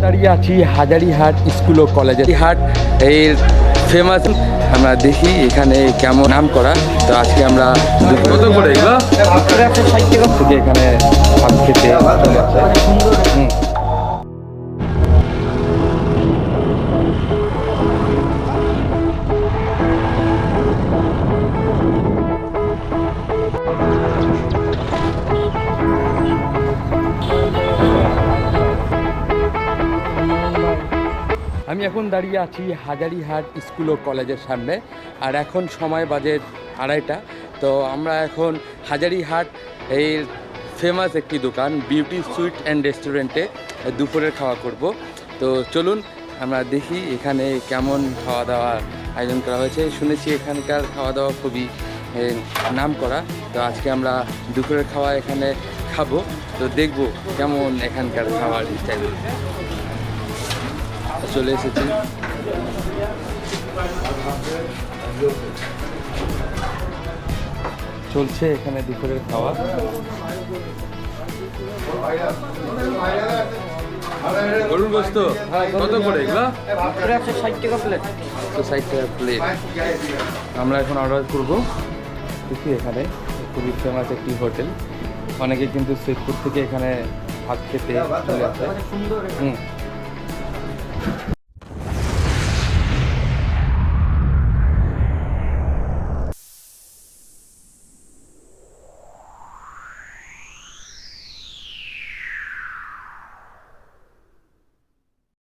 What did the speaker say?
দাঁড়িয়ে আছি হাজারিহাট স্কুল ও কলেজের হাট এর ফেমাস। আমরা দেখি এখানে কেমন নাম করা। তো আজকে আমরা কত করে এগুলো 60 টাকা থেকে এখানে ভাত খেতে চলে আসে। আমি এখন দাঁড়িয়ে আছি হাজারিহাট স্কুল ও কলেজের সামনে, আর এখন সময় বাজে 2:30। তো আমরা এখন হাজারিহাট এই ফেমাস একটি দোকান বিউটি সুইট অ্যান্ড রেস্টুরেন্টে দুপুরের খাওয়া করব। তো চলুন আমরা দেখি এখানে কেমন খাওয়া দাওয়ার আয়োজন করা হয়েছে। শুনেছি এখানকার খাওয়া দাওয়া খুবই নাম করা। তো আজকে আমরা দুপুরের খাওয়া এখানে খাবো। তো দেখব কেমন এখানকার খাওয়ার স্টাইল। চলে এসেছি, চলছে এখানে দুপুরের খাওয়া। গরুর গোস্ত কত করে এগুলো? 60 টাকা প্লেট। 60 টাকা প্লেট। আমরা এখন অর্ডার করবো। দেখি এখানে খুবই ফেমাস একটি হোটেল, অনেকে কিন্তু সৈয়দপুর থেকে এখানে ভাত খেতে চলে আসে।